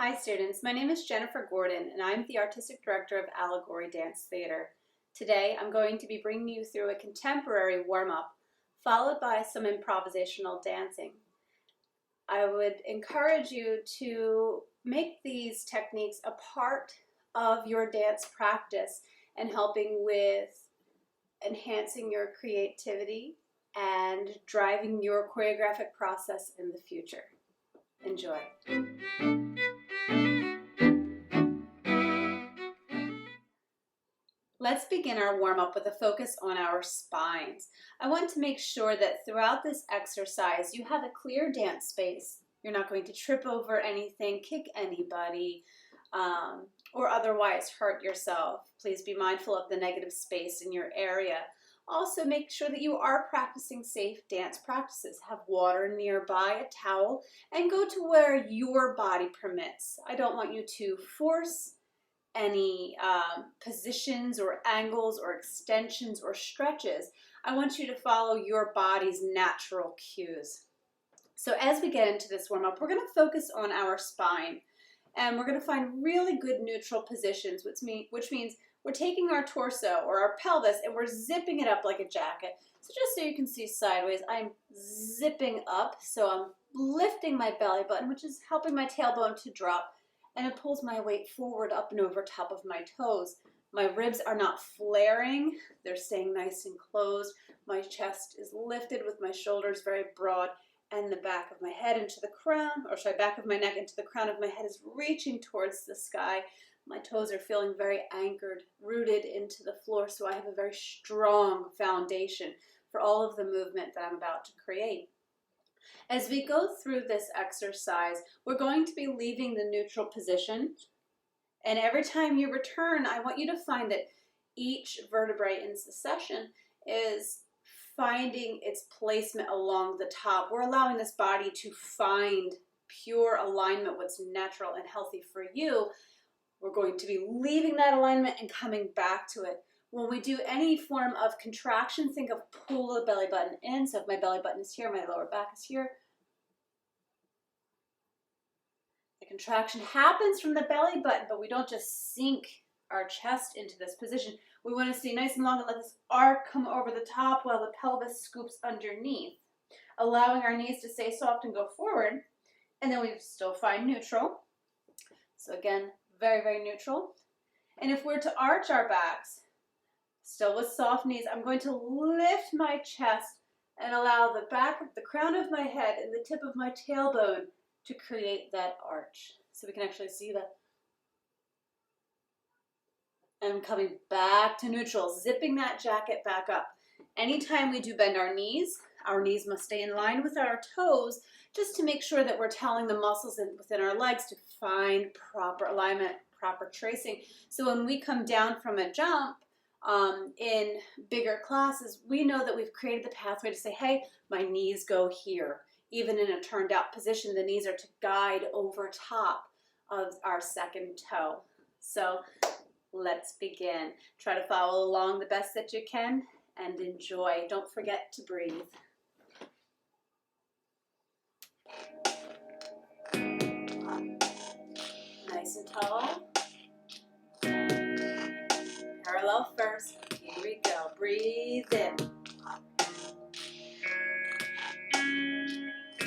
Hi students, my name is Jennifer Gordon and I'm the Artistic Director of Allegory Dance Theater. Today I'm going to be bringing you through a contemporary warm-up followed by some improvisational dancing. I would encourage you to make these techniques a part of your dance practice and helping with enhancing your creativity and driving your choreographic process in the future. Enjoy. Let's begin our warm-up with a focus on our spines. I want to make sure that throughout this exercise you have a clear dance space. You're not going to trip over anything, kick anybody, or otherwise hurt yourself. Please be mindful of the negative space in your area. Also, make sure that you are practicing safe dance practices. Have water nearby, a towel, and go to where your body permits. I don't want you to force any positions or angles or extensions or stretches. I want you to follow your body's natural cues. So as we get into this warm-up, we're going to focus on our spine, and we're going to find really good neutral positions, which means we're taking our torso or our pelvis and we're zipping it up like a jacket. So just so you can see sideways, I'm zipping up, so I'm lifting my belly button, which is helping my tailbone to drop, and it pulls my weight forward up and over top of my toes. My ribs are not flaring, they're staying nice and closed. My chest is lifted with my shoulders very broad, and the back of my head into the crown, back of my neck into the crown of my head is reaching towards the sky. My toes are feeling very anchored, rooted into the floor, so I have a very strong foundation for all of the movement that I'm about to create. As we go through this exercise, we're going to be leaving the neutral position, and every time you return, I want you to find that each vertebrae in succession is finding its placement along the top. We're allowing this body to find pure alignment, what's natural and healthy for you. We're going to be leaving that alignment and coming back to it. When we do any form of contraction, think of pull the belly button in. So if my belly button is here, my lower back is here. The contraction happens from the belly button, but we don't just sink our chest into this position. We want to stay nice and long and let this arc come over the top while the pelvis scoops underneath, allowing our knees to stay soft and go forward. And then we still find neutral. So again, very, very neutral. And if we're to arch our backs, still with soft knees, I'm going to lift my chest and allow the back of the crown of my head and the tip of my tailbone to create that arch. So we can actually see that. And coming back to neutral, zipping that jacket back up. Anytime we do bend our knees must stay in line with our toes, just to make sure that we're telling the muscles within our legs to find proper alignment, proper tracing. So when we come down from a jump in bigger classes, we know that we've created the pathway to say, hey, my knees go here. Even in a turned out position, the knees are to guide over top of our second toe. So let's begin. Try to follow along the best that you can and enjoy. Don't forget to breathe. Nice and tall. Parallel first. Here we go. Breathe in.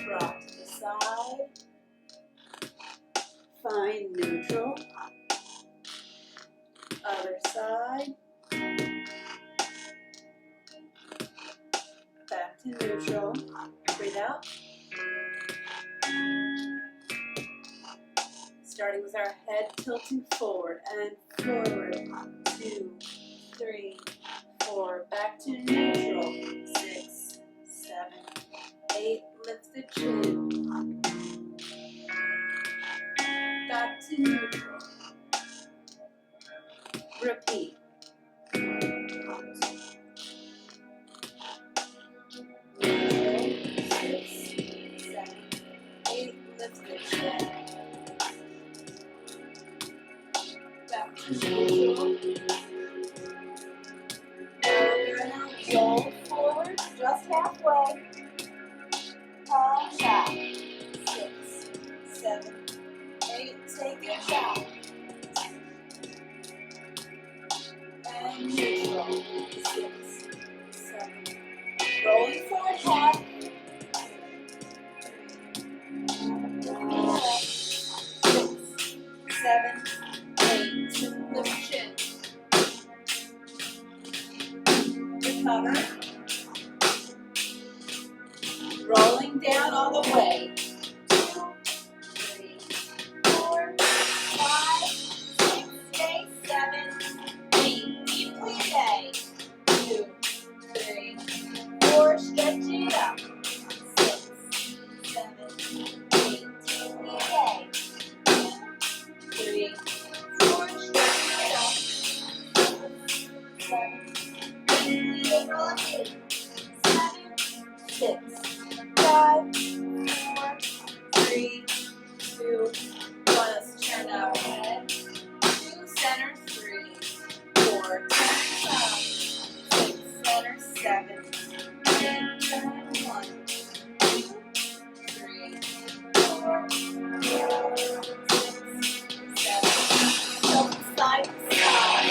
Rock to the side. Find neutral. Other side. Back to neutral. Breathe out. Starting with our head tilting forward and forward. 2, 3, 4. Back to neutral. 6, 7, 8. Lift the chin. Back to neutral. Repeat. Neutral. 6, 7, 8. Lift the chin. Back to neutral. Now we're going to roll forward just halfway. Palm back. 6, 7, 8. Take neutral, 6, 7, rolling forward half, 7, 8, lift chin, recover, rolling down all the way, 2, 3, 4, 5, 6, stay, 7, 8, deeply stay, 2, 3, 4, stretch it up, 6, 7, 8, deeply stay, 2, 3, 4, stretch it up, 7, 8, roll up, 8, 7, 6, 5, 4, 3, 2, 1. Let's turn our head. 2, center, 3, 4, turn up, 6, center, 7, 8, turn 1, 2, 3, 4, 6, 7, side to side.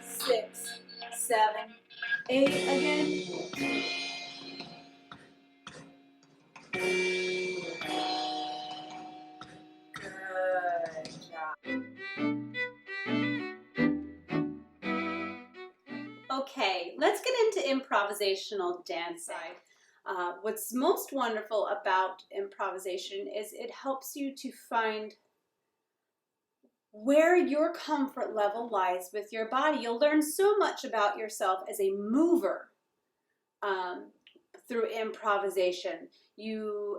6, 7, 8 again. Good job. Okay, let's get into improvisational dancing. What's most wonderful about improvisation is it helps you to find where your comfort level lies with your body. You'll learn so much about yourself as a mover through improvisation.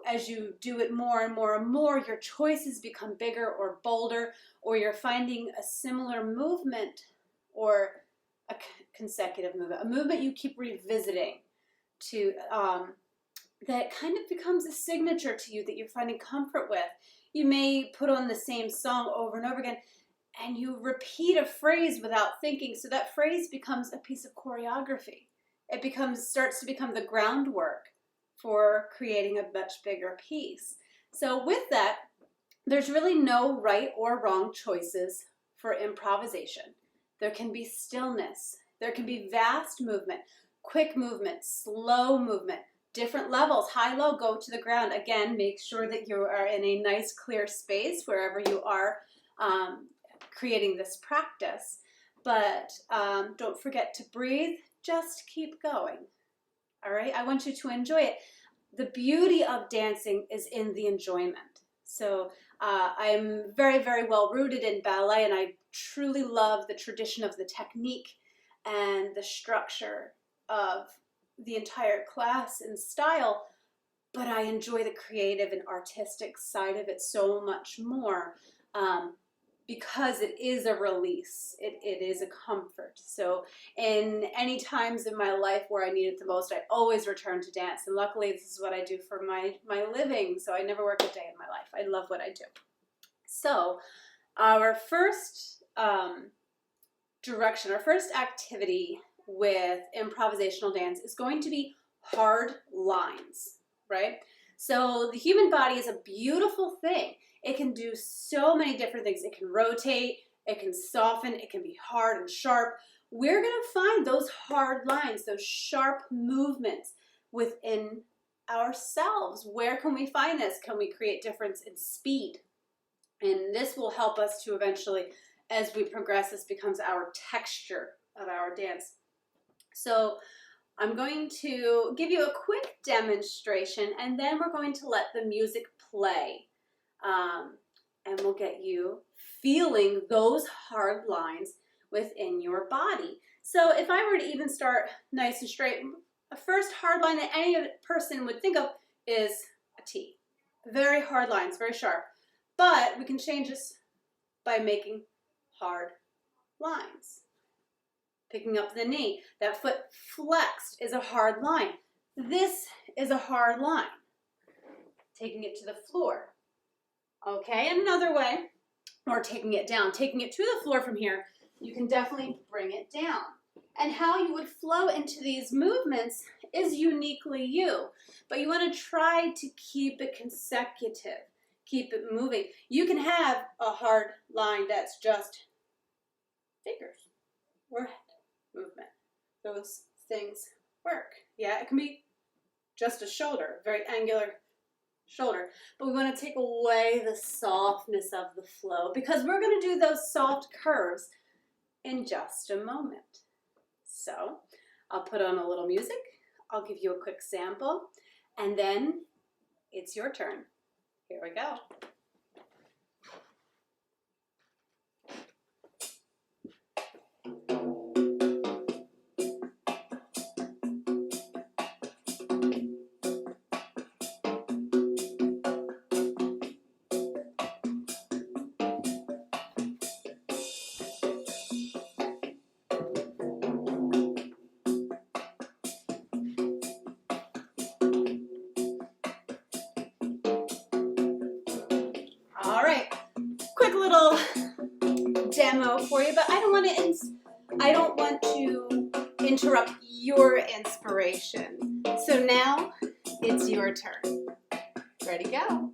As you do it more and more and more, your choices become bigger or bolder, or you're finding a similar movement or a consecutive movement, a movement you keep revisiting to that kind of becomes a signature to you that you're finding comfort with. You may put on the same song over and over again, and you repeat a phrase without thinking, so that phrase becomes a piece of choreography. It starts to become the groundwork for creating a much bigger piece. So with that, there's really no right or wrong choices for improvisation. There can be stillness. There can be vast movement, quick movement, slow movement, different levels, high, low, go to the ground. Again, make sure that you are in a nice, clear space wherever you are creating this practice. But don't forget to breathe. Just keep going. All right, I want you to enjoy it. The beauty of dancing is in the enjoyment. So I'm very, very well rooted in ballet, and I truly love the tradition of the technique and the structure of the entire class and style, but I enjoy the creative and artistic side of it so much more. because it is a release. It is a comfort. So in any times in my life where I need it the most, I always return to dance. And luckily, this is what I do for my living. So I never work a day in my life. I love what I do. So our first direction, our first activity with improvisational dance is going to be hard lines, right? So the human body is a beautiful thing. It can do so many different things. It can rotate, it can soften, it can be hard and sharp. We're going to find those hard lines, those sharp movements within ourselves. Where can we find this? Can we create difference in speed? And this will help us to eventually, as we progress, this becomes our texture of our dance. So I'm going to give you a quick demonstration, and then we're going to let the music play. And we'll get you feeling those hard lines within your body. So if I were to even start nice and straight, a first hard line that any person would think of is a T. Very hard lines, very sharp. But we can change this by making hard lines. Picking up the knee, that foot flexed is a hard line. This is a hard line. Taking it to the floor. Okay, and another way, or taking it down. Taking it to the floor from here, you can definitely bring it down. And how you would flow into these movements is uniquely you. But you want to try to keep it consecutive. Keep it moving. You can have a hard line that's just fingers or head movement. Those things work. Yeah, it can be just a shoulder, very angular shoulder. But we want to take away the softness of the flow because we're going to do those soft curves in just a moment. So I'll put on a little music. I'll give you a quick sample, and then it's your turn. Here we go. All right, quick little demo for you, but I don't want to interrupt your inspiration. So now it's your turn. Ready, go.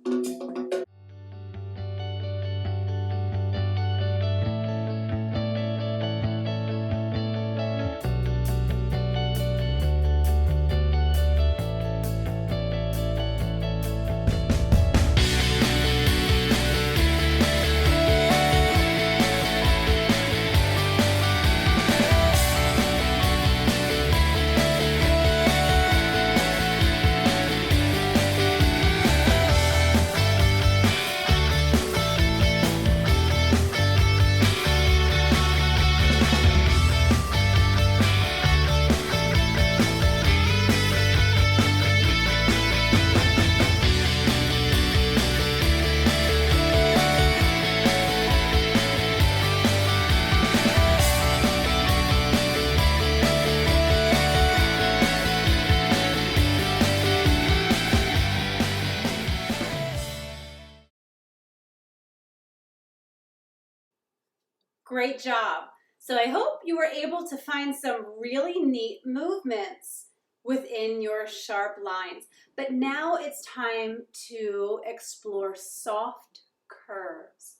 Great job. So I hope you were able to find some really neat movements within your sharp lines. But now it's time to explore soft curves.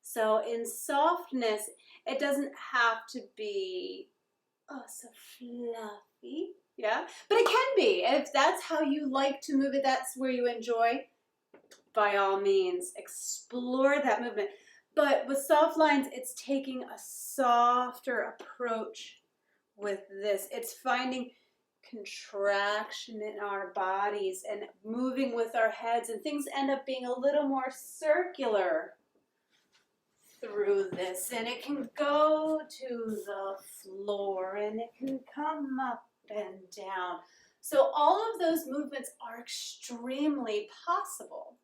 So in softness, it doesn't have to be, oh, so fluffy, yeah? But it can be. If that's how you like to move it, that's where you enjoy, by all means, explore that movement. But with soft lines, it's taking a softer approach with this. It's finding contraction in our bodies and moving with our heads, and things end up being a little more circular through this. And it can go to the floor and it can come up and down. So all of those movements are extremely possible.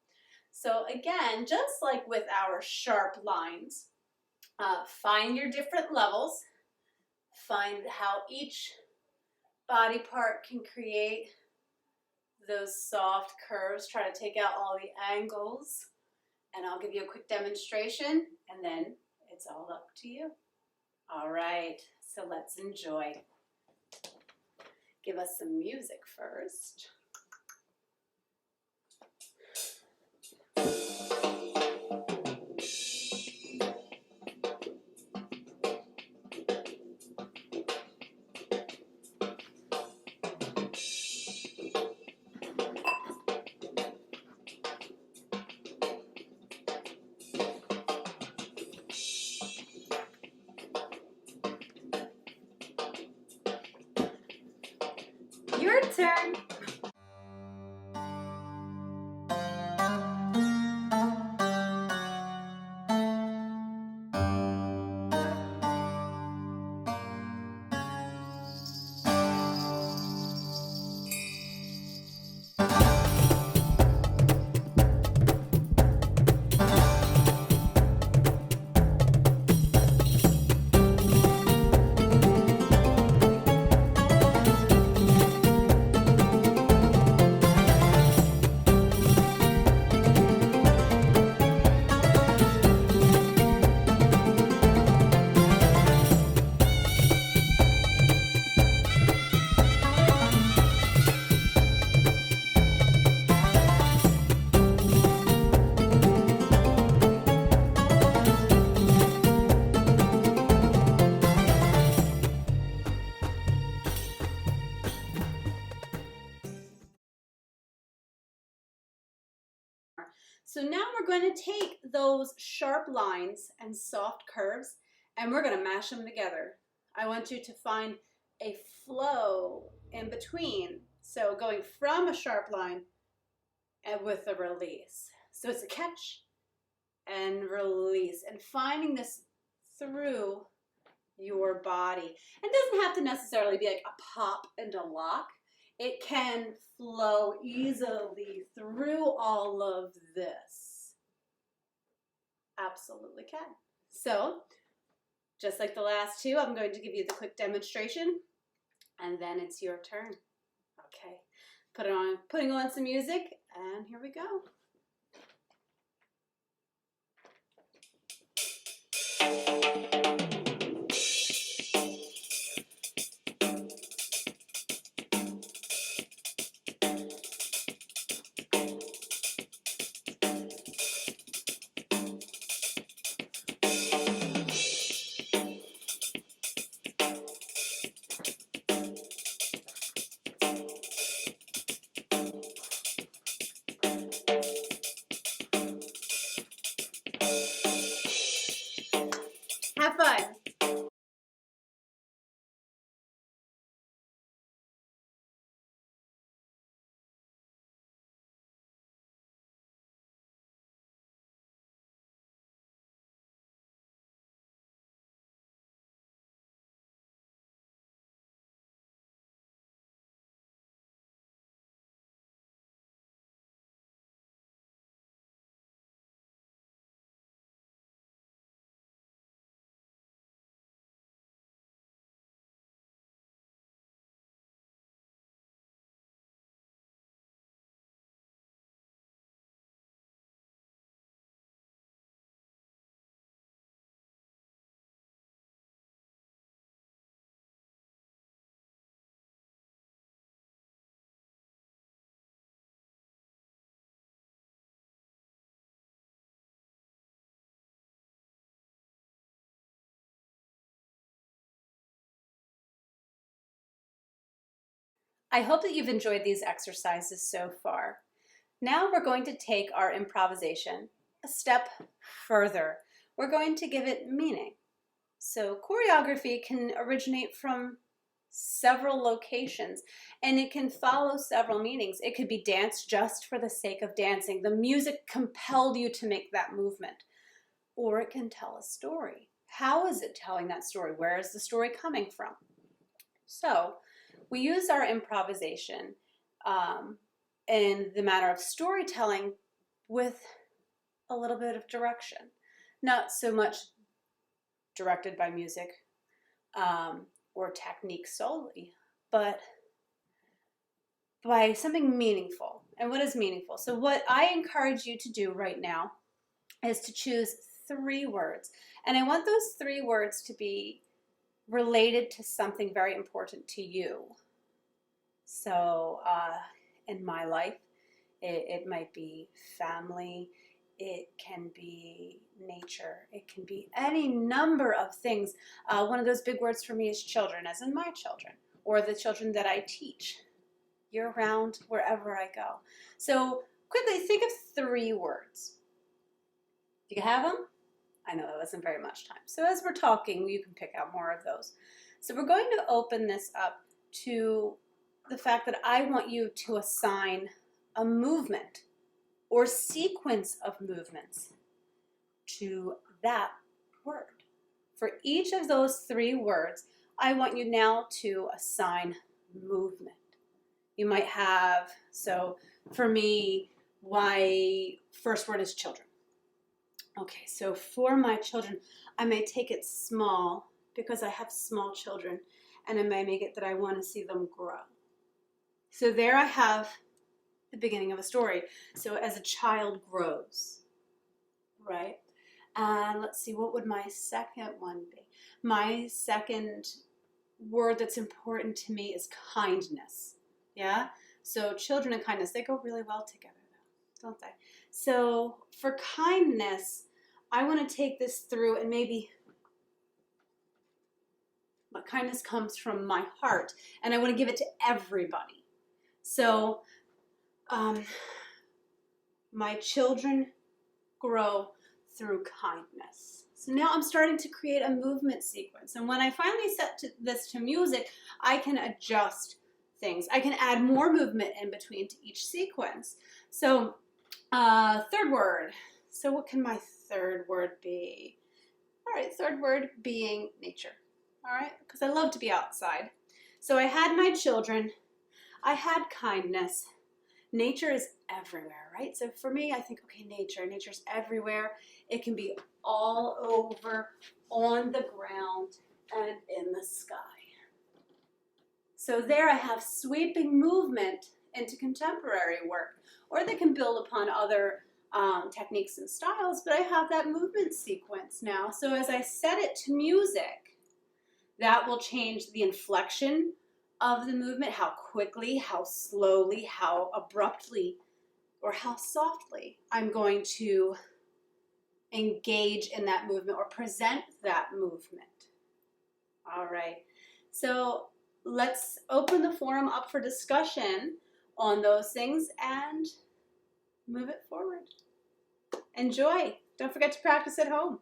So again, just like with our sharp lines, Find your different levels. Find how each body part can create those soft curves. Try to take out all the angles. And I'll give you a quick demonstration, and then it's all up to you. All right, so let's enjoy. Give us some music first. Your turn. So now we're going to take those sharp lines and soft curves and we're going to mash them together. I want you to find a flow in between. So going from a sharp line and with a release. So it's a catch and release and finding this through your body. It doesn't have to necessarily be like a pop and a lock. It can flow easily through all of this. Absolutely can. So, just like the last two, I'm going to give you the quick demonstration, and then it's your turn. Okay, putting on some music, and here we go. Have fun. I hope that you've enjoyed these exercises so far. Now we're going to take our improvisation a step further. We're going to give it meaning. So choreography can originate from several locations and it can follow several meanings. It could be dance just for the sake of dancing. The music compelled you to make that movement. Or it can tell a story. How is it telling that story? Where is the story coming from? So we use our improvisation in the matter of storytelling with a little bit of direction. Not so much directed by music or technique solely, but by something meaningful. And what is meaningful? So what I encourage you to do right now is to choose 3 words. And I want those 3 words to be related to something very important to you. So in my life, it might be family, it can be nature, it can be any number of things. One of those big words for me is children, as in my children, or the children that I teach year-round, wherever I go. So quickly think of 3 words. You have them? I know that wasn't very much time. So as we're talking, you can pick out more of those. So we're going to open this up to the fact that I want you to assign a movement or sequence of movements to that word. For each of those 3 words, I want you now to assign movement. You might have, so for me, my first word is children. Okay, so for my children, I may take it small because I have small children, and I may make it that I want to see them grow. So there I have the beginning of a story. So as a child grows, right? And let's see, what would my second one be? My second word that's important to me is kindness. Yeah? So children and kindness, they go really well together, though, don't they? So for kindness, I want to take this through and maybe, but kindness comes from my heart, and I want to give it to everybody. So my children grow through kindness. So now I'm starting to create a movement sequence. And when I finally set this to music, I can adjust things. I can add more movement in between to each sequence. So third word. So what can my third word be? All right, third word being nature. All right, because I love to be outside. So I had my children. I had kindness. Nature is everywhere, right? So for me, I think, okay, nature's everywhere. It can be all over, on the ground, and in the sky. So there I have sweeping movement into contemporary work, or they can build upon other techniques and styles, but I have that movement sequence now. So as I set it to music, that will change the inflection of the movement, how quickly, how slowly, how abruptly, or how softly I'm going to engage in that movement or present that movement. All right, so let's open the forum up for discussion on those things and move it forward. Enjoy. Don't forget to practice at home.